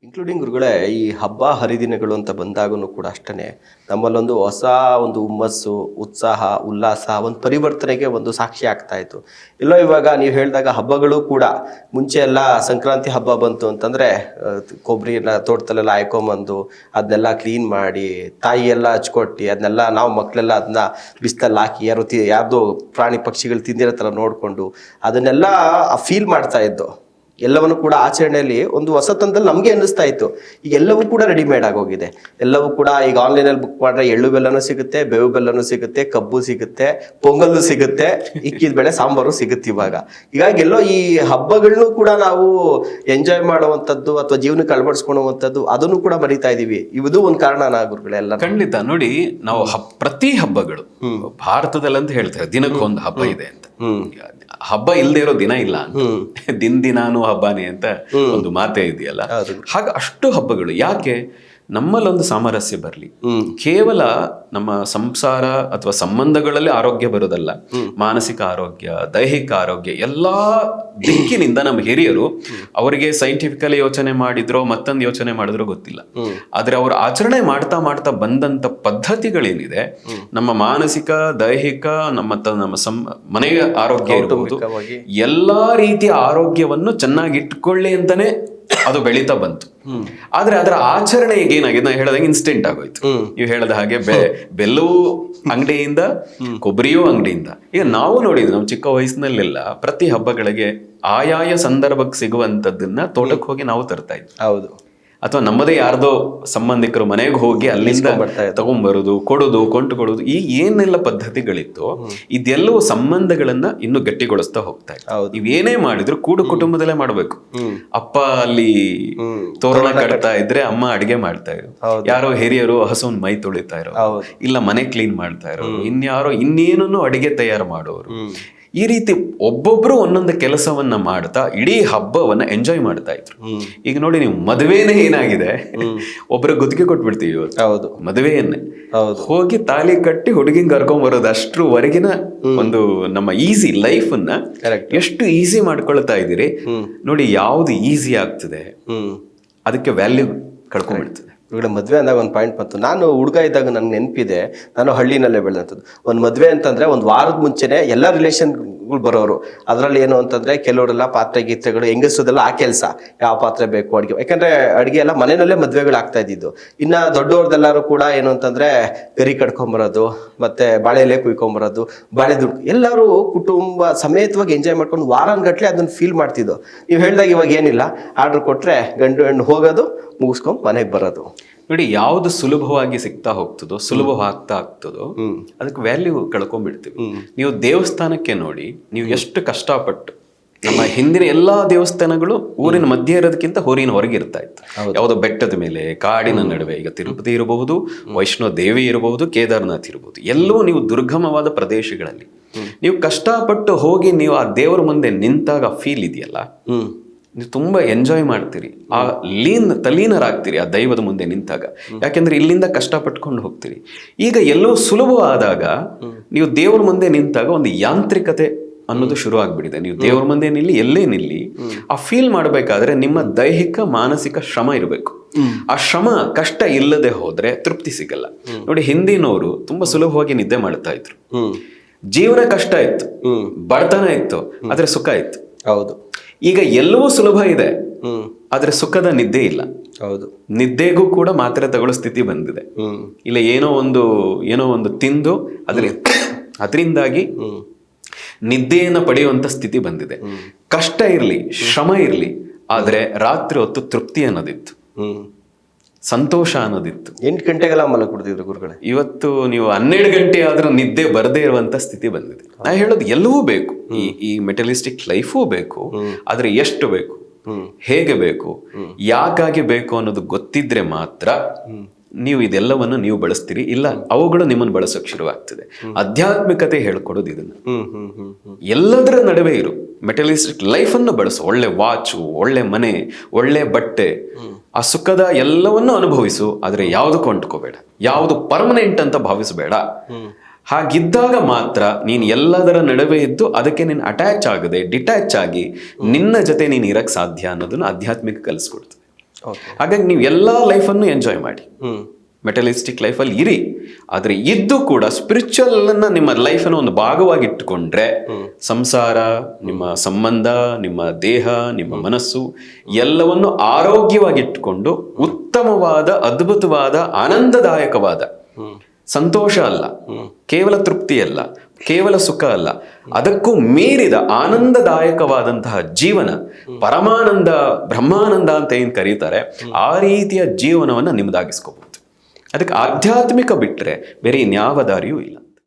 Including ಗುರುಗಳೇ, ಈ ಹಬ್ಬ ಹರಿದಿನಗಳು ಅಂತ ಬಂದಾಗೂ ಕೂಡ ಅಷ್ಟೇ ನಮ್ಮಲ್ಲೊಂದು ಹೊಸ ಒಂದು ಹುಮ್ಮಸ್ಸು, ಉತ್ಸಾಹ, ಉಲ್ಲಾಸ, ಒಂದು ಪರಿವರ್ತನೆಗೆ ಒಂದು ಸಾಕ್ಷಿ ಆಗ್ತಾ ಇತ್ತು. ಎಲ್ಲೋ ಇವಾಗ ನೀವು ಹೇಳಿದಾಗ ಹಬ್ಬಗಳು ಕೂಡ ಮುಂಚೆ ಎಲ್ಲ ಸಂಕ್ರಾಂತಿ ಹಬ್ಬ ಬಂತು ಅಂತಂದರೆ ಕೊಬ್ಬರಿನ ತೋಟದಲ್ಲೆಲ್ಲ ಹಾಯ್ಕೊಂಬಂದು ಅದನ್ನೆಲ್ಲ ಕ್ಲೀನ್ ಮಾಡಿ ತಾಯಿ ಎಲ್ಲ ಹಚ್ಕೊಟ್ಟು ಅದನ್ನೆಲ್ಲ ನಾವು ಮಕ್ಕಳೆಲ್ಲ ಅದನ್ನ ಬಿಸ್ತಲ್ಲಿ ಹಾಕಿ ಯಾರ್ದು ಪ್ರಾಣಿ ಪಕ್ಷಿಗಳು ತಿಂದಿರೋ ಥರ ನೋಡಿಕೊಂಡು ಅದನ್ನೆಲ್ಲ ಫೀಲ್ ಮಾಡ್ತಾ ಇದ್ದು. ಎಲ್ಲವನ್ನು ಕೂಡ ಆಚರಣೆಯಲ್ಲಿ ಒಂದು ಹೊಸತನದಲ್ಲಿ ನಮಗೆ ಅನ್ನಿಸ್ತಾ ಇತ್ತು. ಈಗ ಎಲ್ಲವೂ ಕೂಡ ರೆಡಿಮೇಡ್ ಆಗೋಗಿದೆ. ಎಲ್ಲವೂ ಕೂಡ ಈಗ ಆನ್ಲೈನಲ್ಲಿ ಬುಕ್ ಮಾಡಿದ್ರೆ ಎಳ್ಳು ಬೆಲ್ಲನೂ ಸಿಗುತ್ತೆ, ಬೇವು ಬೆಲ್ಲನೂ ಸಿಗುತ್ತೆ, ಕಬ್ಬು ಸಿಗುತ್ತೆ, ಪೊಂಗಲ್ಲು ಸಿಗುತ್ತೆ, ಇಕ್ಕಿದ ಬೆಳೆ ಸಾಂಬಾರು ಸಿಗುತ್ತೆ ಇವಾಗ. ಹೀಗಾಗಿ ಎಲ್ಲೋ ಈ ಹಬ್ಬಗಳನ್ನೂ ಕೂಡ ನಾವು ಎಂಜಾಯ್ ಮಾಡುವಂಥದ್ದು ಅಥವಾ ಜೀವನಕ್ಕೆ ಅಳವಡಿಸ್ಕೊಳ್ಳುವಂಥದ್ದು ಅದನ್ನು ಕೂಡ ಮರಿತಾ ಇದೀವಿ. ಇದು ಒಂದು ಕಾರಣನಾ ಗುರುಗಳೆಲ್ಲ? ಖಂಡಿತ. ನೋಡಿ, ನಾವು ಪ್ರತಿ ಹಬ್ಬಗಳು ಭಾರತದಲ್ಲಿ ಅಂತ ಹೇಳ್ತಾರೆ ದಿನಕ್ಕೊಂದು ಹಬ್ಬ ಇದೆ ಅಂತ. ಹಬ್ಬ ಇಲ್ಲದೆ ಇರೋ ದಿನ ಇಲ್ಲ ಅಂತ. ದಿನಾನು ಹಬ್ಬನೇ ಅಂತ ಒಂದು ಮಾತೇ ಇದೆಯಲ್ಲ. ಹಾಗ ಅಷ್ಟು ಹಬ್ಬಗಳು ಯಾಕೆ? ನಮ್ಮಲ್ಲೊಂದು ಸಾಮರಸ್ಯ ಬರಲಿ. ಕೇವಲ ನಮ್ಮ ಸಂಸಾರ ಅಥವಾ ಸಂಬಂಧಗಳಲ್ಲಿ ಆರೋಗ್ಯ ಬರೋದಲ್ಲ, ಮಾನಸಿಕ ಆರೋಗ್ಯ, ದೈಹಿಕ ಆರೋಗ್ಯ ಎಲ್ಲಾ ದಿಕ್ಕಿನಿಂದ ನಮ್ಮ ಹಿರಿಯರು ಅವರಿಗೆ ಸೈಂಟಿಫಿಕಲಿ ಯೋಚನೆ ಮಾಡಿದ್ರೋ ಮತ್ತೊಂದು ಯೋಚನೆ ಮಾಡಿದ್ರೋ ಗೊತ್ತಿಲ್ಲ, ಆದ್ರೆ ಅವರು ಆಚರಣೆ ಮಾಡ್ತಾ ಮಾಡ್ತಾ ಬಂದಂತ ಪದ್ಧತಿಗಳೇನಿದೆ, ನಮ್ಮ ಮಾನಸಿಕ, ದೈಹಿಕ, ನಮ್ಮ ಮನೆಯ ಆರೋಗ್ಯ ಇರಬಹುದು, ಎಲ್ಲಾ ರೀತಿಯ ಆರೋಗ್ಯವನ್ನು ಚೆನ್ನಾಗಿ ಇಟ್ಕೊಳ್ಳಿ ಅಂತಾನೆ ಅದು ಬೆಳೀತಾ ಬಂತು. ಆದ್ರೆ ಅದರ ಆಚರಣೆ ಈಗ ಏನಾಗಿದೆ, ನಾನು ಹೇಳದಂಗೆ ಇನ್ಸ್ಟೆಂಟ್ ಆಗೋಯ್ತು. ನೀವು ಹೇಳದ ಹಾಗೆ ಬೆಲ್ಲವೂ ಅಂಗಡಿಯಿಂದ, ಕೊಬ್ಬರಿಯೂ ಅಂಗಡಿಯಿಂದ. ಈಗ ನಾವು ನೋಡಿದ್ವಿ ನಮ್ಮ ಚಿಕ್ಕ ವಯಸ್ಸಿನಲ್ಲೆಲ್ಲ ಪ್ರತಿ ಹಬ್ಬಗಳಿಗೆ ಆಯಾಯ ಸಂದರ್ಭಕ್ಕೆ ಸಿಗುವಂತದ್ದನ್ನ ತೋಟಕ್ಕೆ ಹೋಗಿ ನಾವು ತರ್ತಾ ಇದ್ವಿ. ಹೌದು. ಅಥವಾ ನಮ್ಮದೇ ಯಾರ್ದೋ ಸಂಬಂಧಿಕರು ಮನೆಗೆ ಹೋಗಿ ಅಲ್ಲಿಂದ ತಗೊಂಡ್ಬರೋದು, ಕೊಡೋದು, ಕೊಂಡುಕೊಡೋದು, ಈ ಏನೆಲ್ಲ ಪದ್ಧತಿಗಳಿತ್ತು ಇದೆಲ್ಲವೂ ಸಂಬಂಧಗಳನ್ನ ಇನ್ನು ಗಟ್ಟಿಗೊಳಿಸ್ತಾ ಹೋಗ್ತಾ ಇತ್ತು. ಇವೇನೇ ಮಾಡಿದ್ರು ಕೂಡು ಕುಟುಂಬದಲ್ಲೇ ಮಾಡ್ಬೇಕು. ಅಪ್ಪ ಅಲ್ಲಿ ತೋರಣ ಕಟ್ತಾ ಇದ್ರೆ ಅಮ್ಮ ಅಡಿಗೆ ಮಾಡ್ತಾ ಇರೋ, ಯಾರೋ ಹಿರಿಯರು ಹಸುನ್ ಮೈ ತೊಳಿತಾ ಇರೋ, ಇಲ್ಲ ಮನೆ ಕ್ಲೀನ್ ಮಾಡ್ತಾ ಇರೋರು, ಇನ್ಯಾರೋ ಇನ್ನೇನನ್ನು ಅಡಿಗೆ ತಯಾರು ಮಾಡೋರು. ಈ ರೀತಿ ಒಬ್ಬೊಬ್ರು ಒಂದೊಂದು ಕೆಲಸವನ್ನ ಮಾಡ್ತಾ ಇಡೀ ಹಬ್ಬವನ್ನ ಎಂಜಾಯ್ ಮಾಡ್ತಾ ಇದ್ರು. ಈಗ ನೋಡಿ, ನೀವು ಮದುವೆನೇ ಏನಾಗಿದೆ, ಒಬ್ರು ಗುತ್ತಿಗೆ ಕೊಟ್ಬಿಡ್ತೀವಿ ಇವತ್ತು. ಹೌದು, ಮದುವೆಯನ್ನೇ ಹೋಗಿ ತಾಲಿ ಕಟ್ಟಿ ಹುಡುಗಿಂಗ್ ಕರ್ಕೊಂಡ್ ಬರೋದು ಅಷ್ಟ್ರವರೆಗಿನ ಒಂದು ನಮ್ಮ ಈಸಿ ಲೈಫ್ ಅನ್ನ ಎಷ್ಟು ಈಸಿ ಮಾಡ್ಕೊಳ್ತಾ ಇದ್ದೀರಿ ನೋಡಿ. ಯಾವ್ದು ಈಸಿ ಆಗ್ತದೆ ಅದಕ್ಕೆ ವ್ಯಾಲ್ಯೂ ಕಳ್ಕೊಂಡ್ಬಿಡ್ತದೆ. ಇವಾಗ ಮದುವೆ ಅಂದಾಗ ಒಂದು ಪಾಯಿಂಟ್ ಬಂತು. ನಾನು ಹುಡುಗ ಇದ್ದಾಗ ನನ್ಗೆ ನೆನಪಿದೆ, ನಾನು ಹಳ್ಳಿನಲ್ಲೇ ಬೆಳೆದಂಥದ್ದು. ಒಂದು ಮದುವೆ ಅಂತಂದರೆ ಒಂದು ವಾರದ ಮುಂಚೆನೆ ಎಲ್ಲ ರಿಲೇಷನ್ಗಳು ಬರೋರು. ಅದರಲ್ಲಿ ಏನು ಅಂತಂದರೆ ಕೆಲವರೆಲ್ಲ ಪಾತ್ರೆ ಗೀತ್ರೆಗಳು ಹೆಂಗಸೋದೆಲ್ಲ ಆ ಕೆಲಸ, ಯಾವ ಪಾತ್ರೆ ಬೇಕು ಅಡುಗೆ, ಯಾಕಂದರೆ ಅಡುಗೆ ಎಲ್ಲ ಮನೆಯಲ್ಲೇ ಮದುವೆಗಳು ಆಗ್ತಾ ಇದ್ದಿದ್ದು. ಇನ್ನು ದೊಡ್ಡವ್ರದ್ದೆಲ್ಲರೂ ಕೂಡ ಏನು ಅಂತಂದರೆ ಗರಿ ಕಟ್ಕೊಂಬರೋದು, ಮತ್ತು ಬಾಳೆ ಎಲೆ ಕುಯ್ಕೊಂಬರೋದು, ಬಾಳೆ ದುಡ್ಡು, ಎಲ್ಲರೂ ಕುಟುಂಬ ಸಮೇತವಾಗಿ ಎಂಜಾಯ್ ಮಾಡ್ಕೊಂಡು ವಾರಗಟ್ಟಲೆ ಅದನ್ನು ಫೀಲ್ ಮಾಡ್ತಿದ್ದು. ನೀವು ಹೇಳಿದಾಗ ಇವಾಗ ಏನಿಲ್ಲ, ಆರ್ಡ್ರ್ ಕೊಟ್ಟರೆ ಗಂಡು ಹೆಣ್ಣು ಹೋಗೋದು, ಮುಗಿಸ್ಕೊಂಡು ಮನೆಗೆ ಬರೋದು. ನೋಡಿ, ಯಾವ್ದು ಸುಲಭವಾಗಿ ಸಿಗ್ತಾ ಹೋಗ್ತದೋ, ಸುಲಭವಾಗ್ತಾ ಆಗ್ತದೋ ಅದಕ್ಕೆ ವ್ಯಾಲ್ಯೂ ಕಳ್ಕೊಂಡ್ಬಿಡ್ತೀವಿ. ನೀವು ದೇವಸ್ಥಾನಕ್ಕೆ ನೋಡಿ, ನೀವು ಎಷ್ಟು ಕಷ್ಟಪಟ್ಟು, ನಮ್ಮ ಹಿಂದಿನ ಎಲ್ಲಾ ದೇವಸ್ಥಾನಗಳು ಊರಿನ ಮಧ್ಯೆ ಇರೋದಕ್ಕಿಂತ ಊರಿನ ಹೊರಗೆ ಇರ್ತಾ ಇತ್ತು. ಯಾವುದೋ ಬೆಟ್ಟದ ಮೇಲೆ, ಕಾಡಿನ ನಡುವೆ. ಈಗ ತಿರುಪತಿ ಇರಬಹುದು, ವೈಷ್ಣೋ ದೇವಿ ಇರಬಹುದು, ಕೇದಾರ್ನಾಥ್ ಇರಬಹುದು, ಎಲ್ಲವೂ ನೀವು ದುರ್ಗಮವಾದ ಪ್ರದೇಶಗಳಲ್ಲಿ ನೀವು ಕಷ್ಟಪಟ್ಟು ಹೋಗಿ ನೀವು ಆ ದೇವರ ಮುಂದೆ ನಿಂತಾಗ ಫೀಲ್ ಇದೆಯಲ್ಲ, ನೀವು ತುಂಬಾ ಎಂಜಾಯ್ ಮಾಡ್ತೀರಿ, ಆ ತಲೀನರಾಗ್ತೀರಿ ಆ ದೈವದ ಮುಂದೆ ನಿಂತಾಗ. ಯಾಕೆಂದ್ರೆ ಇಲ್ಲಿಂದ ಕಷ್ಟಪಟ್ಕೊಂಡು ಹೋಗ್ತೀರಿ. ಈಗ ಎಲ್ಲೋ ಸುಲಭವಾದಾಗ ನೀವು ದೇವರ ಮುಂದೆ ನಿಂತಾಗ ಒಂದು ಯಾಂತ್ರಿಕತೆ ಅನ್ನೋದು ಶುರು ಆಗ್ಬಿಟ್ಟಿದೆ. ನೀವು ದೇವರ ಮುಂದೆ ನಿಲ್ಲಿ, ಎಲ್ಲೇ ನಿಲ್ಲಿ, ಆ ಫೀಲ್ ಮಾಡಬೇಕಾದ್ರೆ ನಿಮ್ಮ ದೈಹಿಕ ಮಾನಸಿಕ ಶ್ರಮ ಇರಬೇಕು. ಆ ಶ್ರಮ, ಕಷ್ಟ ಇಲ್ಲದೆ ಹೋದ್ರೆ ತೃಪ್ತಿ ಸಿಗಲ್ಲ. ನೋಡಿ, ಹಿಂದಿನವರು ತುಂಬಾ ಸುಲಭವಾಗಿ ನಿದ್ದೆ ಮಾಡ್ತಾ ಇದ್ರು. ಜೀವನ ಕಷ್ಟ ಇತ್ತು, ಬಡತನ ಇತ್ತು, ಆದ್ರೆ ಸುಖ ಇತ್ತು. ಹೌದು. ಈಗ ಎಲ್ಲವೂ ಸುಲಭ ಇದೆ, ಆದ್ರೆ ಸುಖದ ನಿದ್ದೆ ಇಲ್ಲ. ಹೌದು. ನಿದ್ದೆಗೂ ಕೂಡ ಮಾತ್ರೆ ತಗೊಳ್ಳೋ ಸ್ಥಿತಿ ಬಂದಿದೆ. ಇಲ್ಲ ಏನೋ ಒಂದು ತಿಂದು ಅದರಿಂದಾಗಿ ನಿದ್ದೆಯನ್ನ ಪಡೆಯುವಂತ ಸ್ಥಿತಿ ಬಂದಿದೆ. ಕಷ್ಟ ಇರ್ಲಿ, ಶ್ರಮ ಇರ್ಲಿ, ಆದ್ರೆ ರಾತ್ರಿ ಹೊತ್ತು ತೃಪ್ತಿ ಅನ್ನೋದಿತ್ತು, ಸಂತೋಷ ಅನ್ನೋದಿತ್ತು. 8 ಗಂಟೆಗೆಲ್ಲ ಮಲಗಿಬಿಡ್ತಿದ್ರು ಗುರುಗಳೇ. ಇವತ್ತು ನೀವು 12 ಗಂಟೆ ಆದ್ರೂ ನಿದ್ದೆ ಬರದೇ ಇರುವಂತ ಸ್ಥಿತಿ ಬಂದಿದೆ. ನಾ ಹೇಳೋದು ಎಲ್ಲವೂ ಬೇಕು, ಈ ಮೆಟಲಿಸ್ಟಿಕ್ ಲೈಫೂ ಬೇಕು, ಆದ್ರೆ ಎಷ್ಟು ಬೇಕು, ಹೇಗೆ ಬೇಕು, ಯಾಕಾಗಿ ಬೇಕು ಅನ್ನೋದು ಗೊತ್ತಿದ್ರೆ ಮಾತ್ರ ನೀವು ಇದೆಲ್ಲವನ್ನು ನೀವು ಬಳಸ್ತೀರಿ. ಇಲ್ಲ ಅವುಗಳು ನಿಮ್ಮನ್ನು ಬಳಸೋಕೆ ಶುರುವಾಗ್ತದೆ. ಆಧ್ಯಾತ್ಮಿಕತೆ ಹೇಳ್ಕೊಡೋದು ಇದನ್ನ. ಎಲ್ಲದರ ನಡುವೆ ಇರು, ಮೆಟಲಿಸ್ಟಿಕ್ ಲೈಫ್ ಅನ್ನು ಬಳಸು. ಒಳ್ಳೆ ವಾಚು, ಒಳ್ಳೆ ಮನೆ, ಒಳ್ಳೆ ಬಟ್ಟೆ, ಆ ಸುಖದ ಎಲ್ಲವನ್ನು ಅನುಭವಿಸು. ಆದ್ರೆ ಯಾವುದು ಕೊಂಡ್ಕೋಬೇಡ, ಯಾವುದು ಪರ್ಮನೆಂಟ್ ಅಂತ ಭಾವಿಸಬೇಡ. ಹಾಗಿದ್ದಾಗ ಮಾತ್ರ ನೀನು ಎಲ್ಲದರ ನಡುವೆ ಇದ್ದು ಅದಕ್ಕೆ ನೀನು ಅಟ್ಯಾಚ್ ಆಗದೆ ಡಿಟ್ಯಾಚ್ ಆಗಿ ನಿನ್ನ ಜೊತೆ ನೀನು ಇರಕ್ ಸಾಧ್ಯ ಅನ್ನೋದನ್ನ ಆಧ್ಯಾತ್ಮಿಕ ಕಲಿಸ್ಕೊಡ್ತದೆ. ಹಾಗಾಗಿ ನೀವು ಎಲ್ಲ ಲೈಫನ್ನು ಎಂಜಾಯ್ ಮಾಡಿ, ಮೆಟಲಿಸ್ಟಿಕ್ ಲೈಫಲ್ಲಿ ಇರಿ, ಆದರೆ ಇದ್ದು ಕೂಡ ಸ್ಪಿರಿಚುವಲ್ ಅನ್ನ ನಿಮ್ಮ ಲೈಫನ್ನು ಒಂದು ಭಾಗವಾಗಿ ಇಟ್ಟುಕೊಂಡ್ರೆ ಸಂಸಾರ, ನಿಮ್ಮ ಸಂಬಂಧ, ನಿಮ್ಮ ದೇಹ, ನಿಮ್ಮ ಮನಸ್ಸು ಎಲ್ಲವನ್ನು ಆರೋಗ್ಯವಾಗಿಟ್ಟುಕೊಂಡು ಉತ್ತಮವಾದ, ಅದ್ಭುತವಾದ, ಆನಂದದಾಯಕವಾದ ಸಂತೋಷ ಅಲ್ಲ, ಕೇವಲ ತೃಪ್ತಿ ಅಲ್ಲ, ಕೇವಲ ಸುಖ ಅಲ್ಲ, ಅದಕ್ಕೂ ಮೀರಿದ ಆನಂದದಾಯಕವಾದಂತಹ ಜೀವನ, ಪರಮಾನಂದ, ಬ್ರಹ್ಮಾನಂದ ಅಂತ ಏನ್ ಕರೀತಾರೆ, ಆ ರೀತಿಯ ಜೀವನವನ್ನ ನಿಮ್ದಾಗಿಸ್ಕೋಬಹುದು. ಅದಕ್ಕೆ ಆಧ್ಯಾತ್ಮಿಕ ಬಿಟ್ಟರೆ ಬೇರೆ ಇನ್ಯಾವ ದಾರಿಯೂ ಇಲ್ಲ.